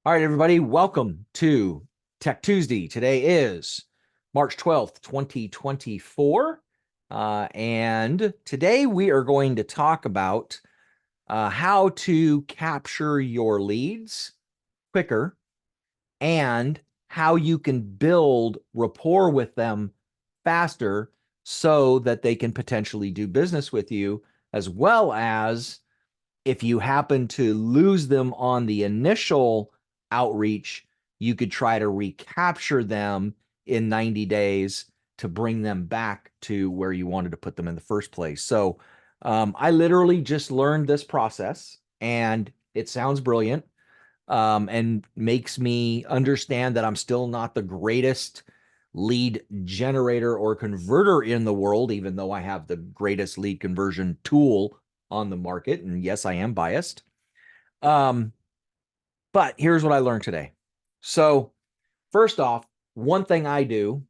All right, everybody, welcome to Tech Tuesday. Today is March 12th, 2024. And today we are going to talk about how to capture your leads quicker and how you can build rapport with them faster so that they can potentially do business with you, as well as if you happen to lose them on the initial outreach, you could try to recapture them in 90 days to bring them back to where you wanted to put them in the first place. So I literally just learned this process and it sounds brilliant, and makes me understand that I'm still not the greatest lead generator or converter in the world, even though I have the greatest lead conversion tool on the market. And yes, I am biased. Um, but here's what I learned today. So, first off, one thing I do,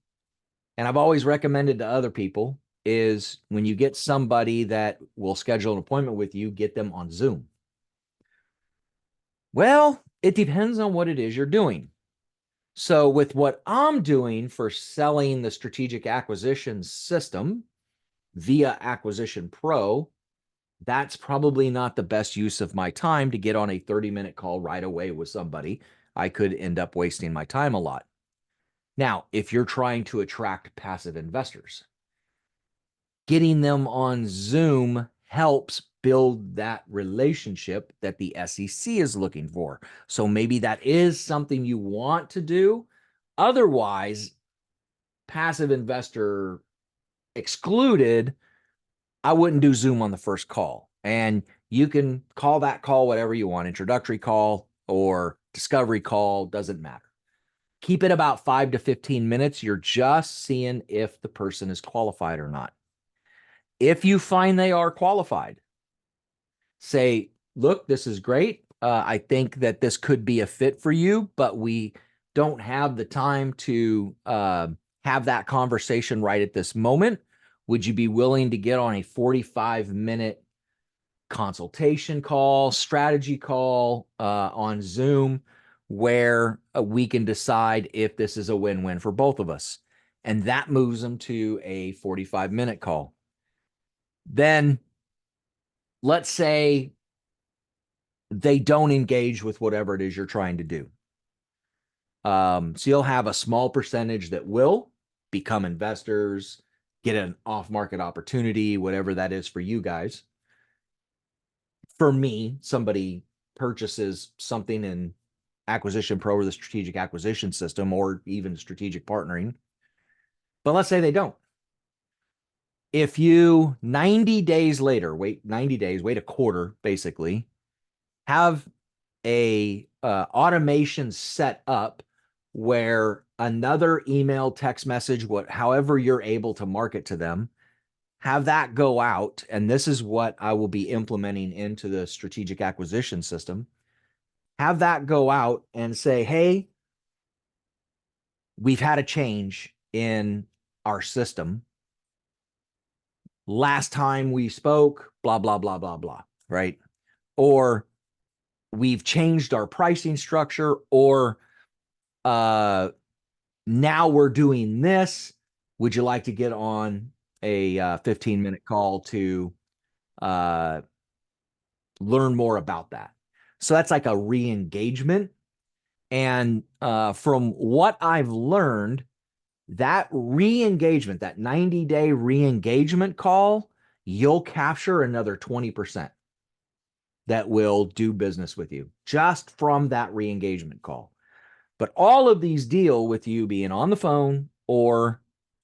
and I've always recommended to other people, is when you get somebody that will schedule an appointment with you, get them on Zoom. Well, it depends on what it is you're doing. So, with what I'm doing for selling the strategic acquisition system via AcquisitionPRO, that's probably not the best use of my time to get on a 30-minute call right away with somebody. I could end up wasting my time a lot. Now, if you're trying to attract passive investors, getting them on Zoom helps build that relationship that the SEC is looking for. So maybe that is something you want to do. Otherwise, passive investor excluded, I wouldn't do Zoom on the first call. And you can call that call whatever you want, introductory call or discovery call, doesn't matter. Keep it about 5 to 15 minutes. You're just seeing if the person is qualified or not. If you find they are qualified, say, look, this is great. I think that this could be a fit for you, but we don't have the time to have that conversation right at this moment. Would you be willing to get on a 45-minute consultation call, strategy call on Zoom, where we can decide if this is a win-win for both of us? And that moves them to a 45-minute call. Then let's say they don't engage with whatever it is you're trying to do. So you'll have a small percentage that will become investors, get an off-market opportunity, whatever that is for you guys. For me, somebody purchases something in AcquisitionPRO or the strategic acquisition system or even strategic partnering. But let's say they don't. If you 90 days later, wait 90 days, wait a quarter, basically, have a automation set up where another email, text message, however you're able to market to them, have that go out. And this is what I will be implementing into the strategic acquisition system. Have that go out and say, hey, we've had a change in our system. Last time we spoke, blah, blah, blah, blah, blah, right? Or we've changed our pricing structure, or now we're doing this. Would you like to get on a 15-minute call to learn more about that? So that's like a re-engagement. And from what I've learned, that re-engagement, that 90-day re-engagement call, you'll capture another 20% that will do business with you just from that re-engagement call. But all of these deal with you being on the phone or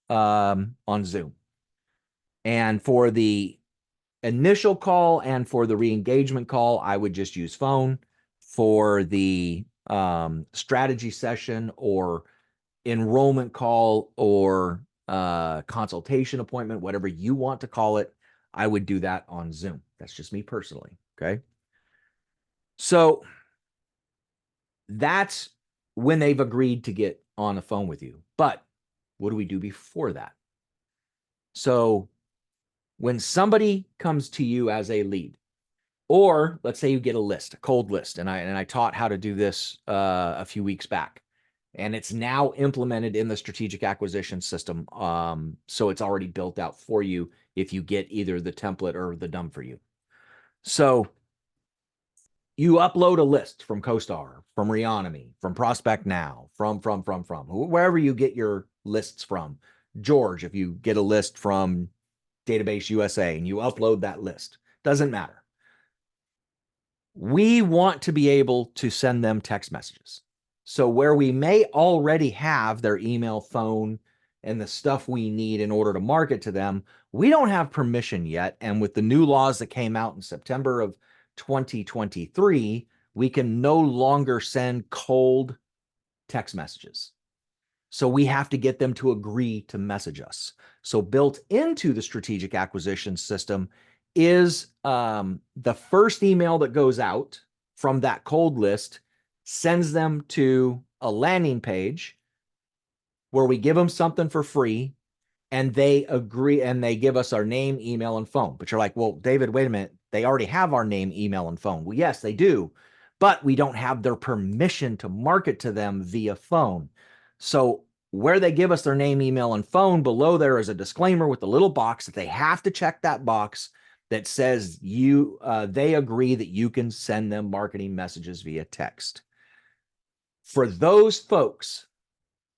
on Zoom. And for the initial call and for the re-engagement call, I would just use phone. For the strategy session or enrollment call or consultation appointment, whatever you want to call it, I would do that on Zoom. That's just me personally. Okay. So that's when they've agreed to get on the phone with you. But what do we do before that? So when somebody comes to you as a lead, Or let's say you get a list, a cold list, and I taught how to do this a few weeks back, and it's now implemented in the strategic acquisition system. So it's already built out for you if you get either the template or the done for you. So you upload a list from CoStar, from Reonomy, from Prospect Now, from wherever you get your lists from. George, if you get a list from Database USA and you upload that list, doesn't matter. We want to be able to send them text messages. So where we may already have their email, phone, and the stuff we need in order to market to them, we don't have permission yet. And with the new laws that came out in September of 2023, we can no longer send cold text messages. So we have to get them to agree to message us. So built into the strategic acquisition system is the first email that goes out from that cold list sends them to a landing page where we give them something for free and they agree and they give us our name, email, and phone. But you're like, well, David, wait a minute. They already have our name, email, and phone. Well, yes, they do, but we don't have their permission to market to them via phone. So where they give us their name, email, and phone, below there is a disclaimer with a little box that they have to check that box that says they agree that you can send them marketing messages via text. For those folks,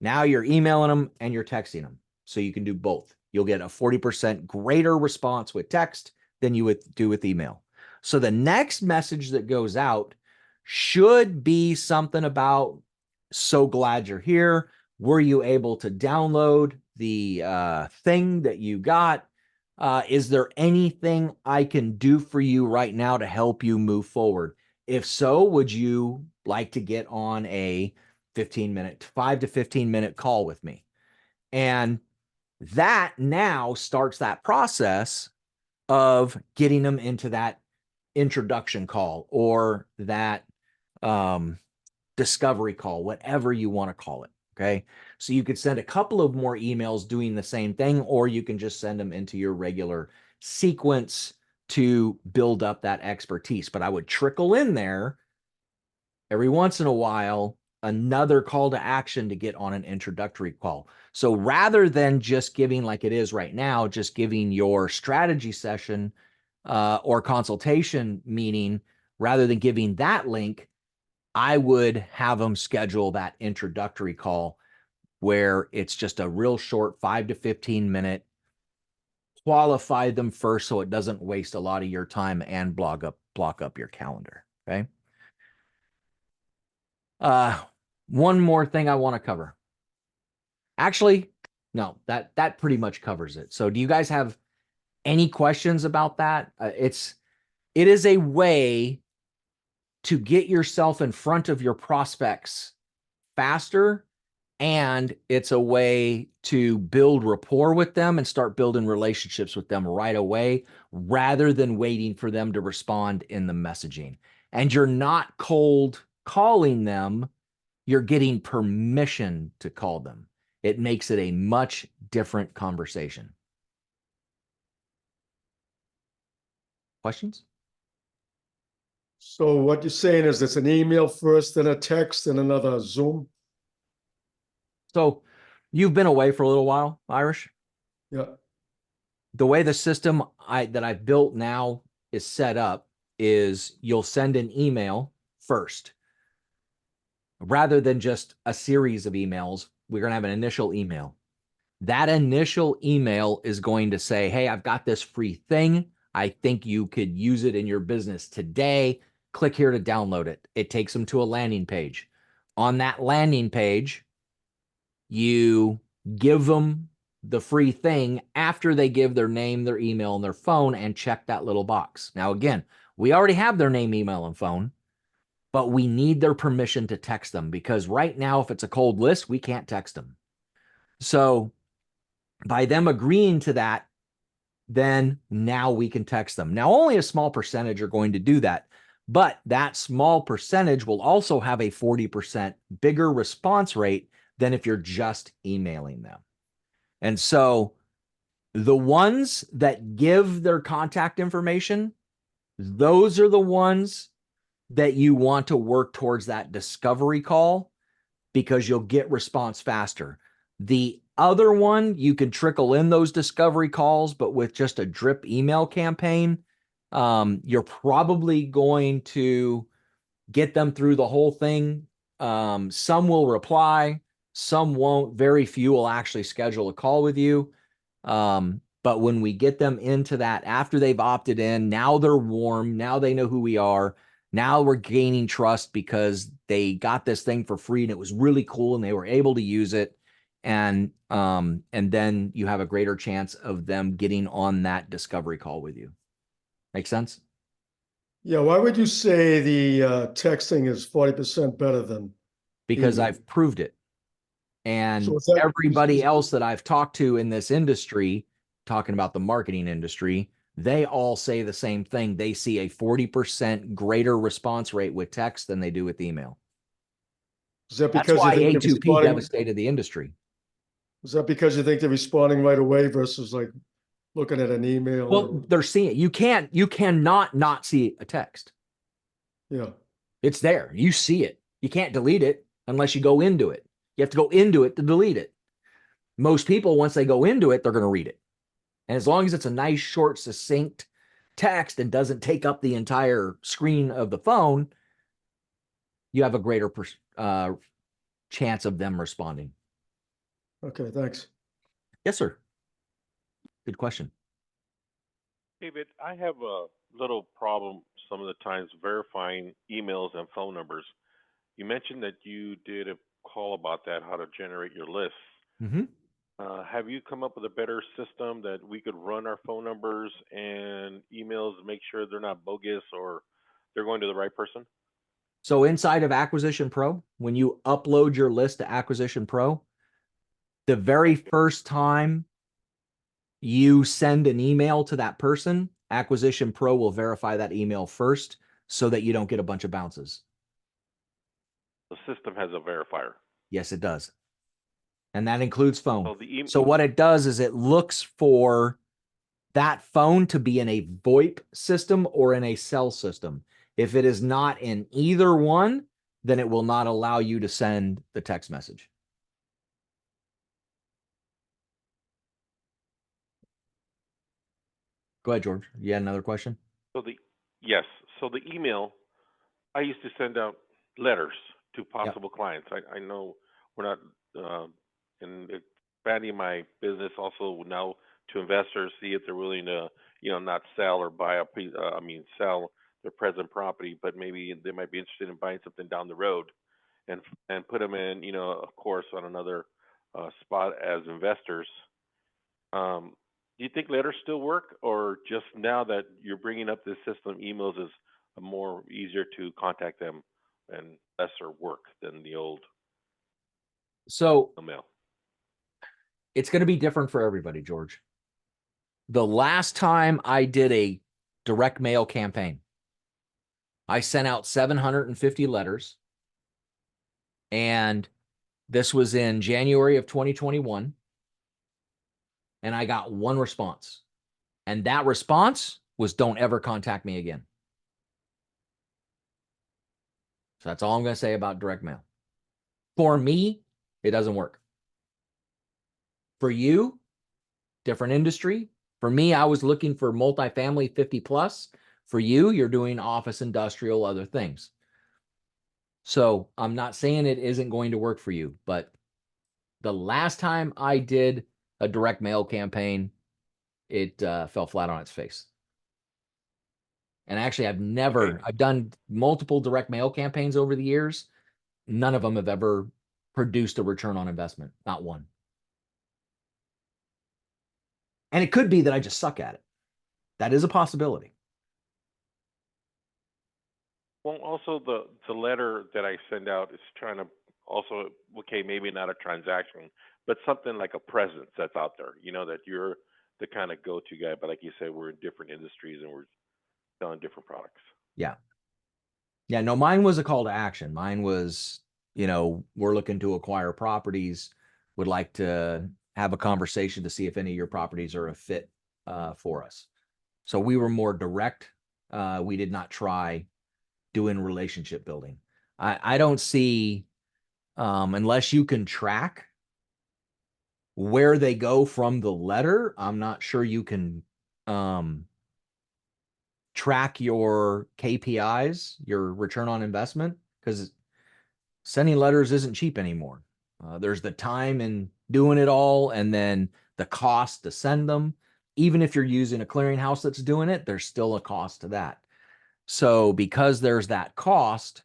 now you're emailing them and you're texting them. So you can do both. You'll get a 40% greater response with text than you would do with email. So the next message that goes out should be something about, so glad you're here. Were you able to download the thing that you got? Is there anything I can do for you right now to help you move forward? If so, would you like to get on a 5 to 15 minute call with me? And that now starts that process of getting them into that introduction call or that discovery call, whatever you want to call it. Okay. So you could send a couple of more emails doing the same thing, or you can just send them into your regular sequence to build up that expertise. But I would trickle in there every once in a while another call to action to get on an introductory call. So rather than just giving, like it is right now, just giving your strategy session or consultation meeting, rather than giving that link, I would have them schedule that introductory call where it's just a real short 5 to 15 minute, qualify them first so it doesn't waste a lot of your time and block up your calendar. Okay. One more thing I want to cover. Actually, no, that pretty much covers it. So do you guys have any questions about that? It is a way to get yourself in front of your prospects faster, and it's a way to build rapport with them and start building relationships with them right away rather than waiting for them to respond in the messaging. And you're not cold calling them, you're getting permission to call them. It makes it a much different conversation. Questions? So what you're saying is it's an email first, then a text, and another Zoom? So you've been away for a little while, Irish. Yeah. The way the system that I've built now is set up is you'll send an email first. Rather than just a series of emails, we're going to have an initial email. That initial email is going to say, hey, I've got this free thing. I think you could use it in your business today. Click here to download it. It takes them to a landing page. On that landing page, you give them the free thing after they give their name, their email, and their phone and check that little box. Now, again, we already have their name, email, and phone, but we need their permission to text them because right now, if it's a cold list, we can't text them. So by them agreeing to that, then now we can text them. Now, only a small percentage are going to do that, but that small percentage will also have a 40% bigger response rate than if you're just emailing them. And so the ones that give their contact information, Those are the ones that you want to work towards that discovery call because you'll get response faster. The other one, you can trickle in those discovery calls, but with just a drip email campaign, you're probably going to get them through the whole thing. Some will reply, some won't. Very few will actually schedule a call with you. But when we get them into that, after they've opted in, now they're warm. Now they know who we are. Now we're gaining trust because they got this thing for free and it was really cool and they were able to use it. And then you have a greater chance of them getting on that discovery call with you. Make sense? Yeah, why would you say the texting is 40% better than Because email? I've proved it. So And is that everybody else that I've talked to in this industry, talking about the marketing industry, they all say the same thing. They see a 40% greater response rate with text than they do with email. is that That's because you why think they're A2P responding? devastated the industry. Is that because you think they're responding right away versus like looking at an email? Well, they're seeing it. You cannot not see a text. Yeah. It's there. You see it. You can't delete it unless you go into it. You have to go into it to delete it. Most people, once they go into it, they're going to read it. And as long as it's a nice, short, succinct text and doesn't take up the entire screen of the phone, you have a greater chance of them responding. Okay, thanks. Yes, sir. Good question. David, I have a little problem some of the times verifying emails and phone numbers. You mentioned that you did a call about that, how to generate your lists. Mm-hmm. Have you come up with a better system that we could run our phone numbers and emails to make sure they're not bogus or they're going to the right person? So inside of Acquisition Pro, when you upload your list to Acquisition Pro, the very first time you send an email to that person, Acquisition Pro will verify that email first so that you don't get a bunch of bounces. The system has a verifier. Yes, it does. And that includes phone. So the So what it does is it looks for that phone to be in a VoIP system or in a cell system. If it is not in either one, then it will not allow you to send the text message. Go ahead, George. You had another question? so the yes, so the email I used to send out letters to Yep. possible clients. I know we're not in expanding my business also now to investors, see if they're willing to, not sell or buy a piece, sell their present property, but maybe they might be interested in buying something down the road and put them in, of course, on another spot as investors. Do you think letters still work, or just now that you're bringing up this system, emails is more easier to contact them and lesser work than the old So mail? it's going to be different for everybody, George. The last time I did a direct mail campaign, I sent out 750 letters, and this was in January of 2021, and I got one response. And that response was, don't ever contact me again. So that's all I'm going to say about direct mail. For me, it doesn't work. For you, different industry. For me, I was looking for multifamily 50 plus. For you, you're doing office, industrial, other things. So I'm not saying it isn't going to work for you, but the last time I did a direct mail campaign, it fell flat on its face. And actually, Okay. I've done multiple direct mail campaigns over the years. None of them have ever produced a return on investment, not one. And it could be that I just suck at it. That is a possibility. Well, also the letter that I send out is trying to also, okay, maybe not a transaction, but something like a presence that's out there. That you're the kind of go-to guy. But like you said, we're in different industries and we're selling different products. Yeah. Yeah. No, mine was a call to action. Mine was, we're looking to acquire properties, would like to have a conversation to see if any of your properties are a fit for us. So we were more direct we did not try doing relationship building. I don't see, unless you can track where they go from the letter, I'm not sure you can track your KPIs, your return on investment, because sending letters isn't cheap anymore. There's the time in doing it all, and then the cost to send them. Even if you're using a clearinghouse that's doing it, there's still a cost to that. So because there's that cost,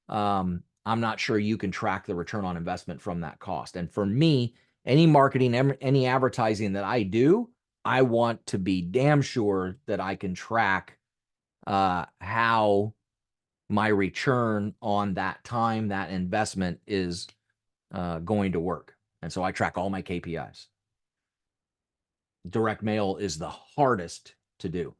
I'm not sure you can track the return on investment from that cost. And for me, any marketing, any advertising that I do, I want to be damn sure that I can track how my return on that time, that investment is going to work. And so I track all my KPIs. Direct mail is the hardest to do.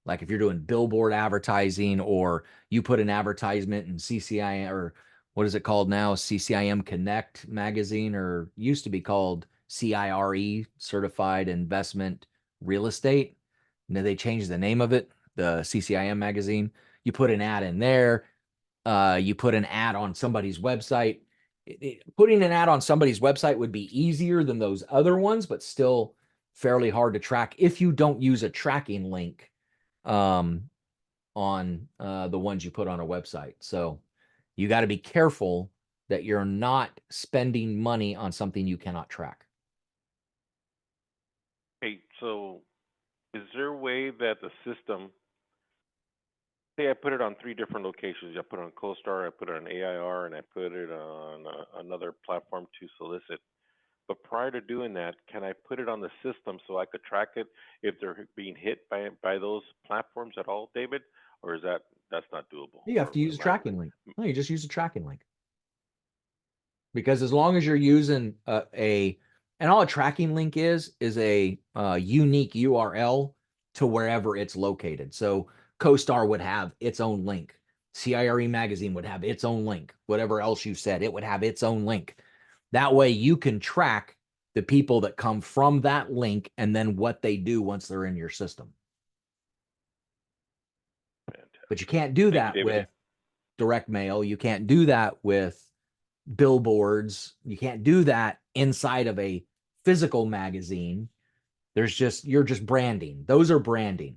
Like if you're doing billboard advertising, or you put an advertisement in CCIM, or what is it called now? CCIM Connect magazine, or used to be called CIRE, Certified Investment Real Estate. Now they changed the name of it, the CCIM magazine. You put an ad in there, you put an ad on somebody's website. Putting an ad on somebody's website would be easier than those other ones, but still fairly hard to track if you don't use a tracking link on the ones you put on a website. So you got to be careful that you're not spending money on something you cannot track. Hey, so is there a way that the system, say I put it on 3 different locations, I put it on CoStar, I put it on AIR, and I put it on another platform to solicit. But prior to doing that, can I put it on the system so I could track it if they're being hit by those platforms at all, David? Or is that's not doable? You have Or to use a am I- tracking link. No, you just use a tracking link. Because as long as you're using and all a tracking link is a unique URL to wherever it's located. So CoStar would have its own link. CIRE magazine would have its own link. Whatever else you said, it would have its own link. That way you can track the people that come from that link and then what they do once they're in your system. Fantastic. But you can't do Thank you, that David. with direct mail. You can't do that with billboards. You can't do that inside of a physical magazine. You're just branding. Those are branding.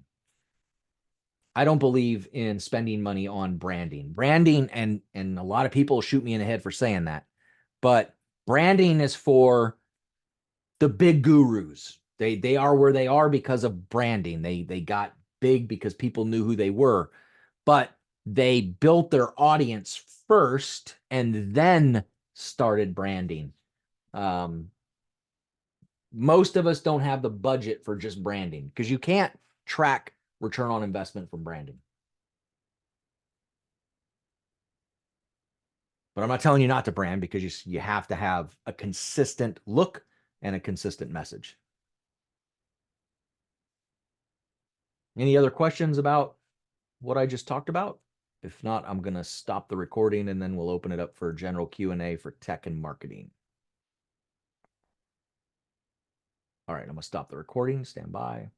I don't believe in spending money on branding. Branding, and a lot of people shoot me in the head for saying that, but branding is for the big gurus. They are where they are because of branding. They got big because people knew who they were, but they built their audience first and then started branding. Most of us don't have the budget for just branding because you can't track return on investment from branding. But I'm not telling you not to brand, because you have to have a consistent look and a consistent message. Any other questions about what I just talked about? If not, I'm going to stop the recording and then we'll open it up for general Q&A for tech and marketing. All right, I'm going to stop the recording. Stand by.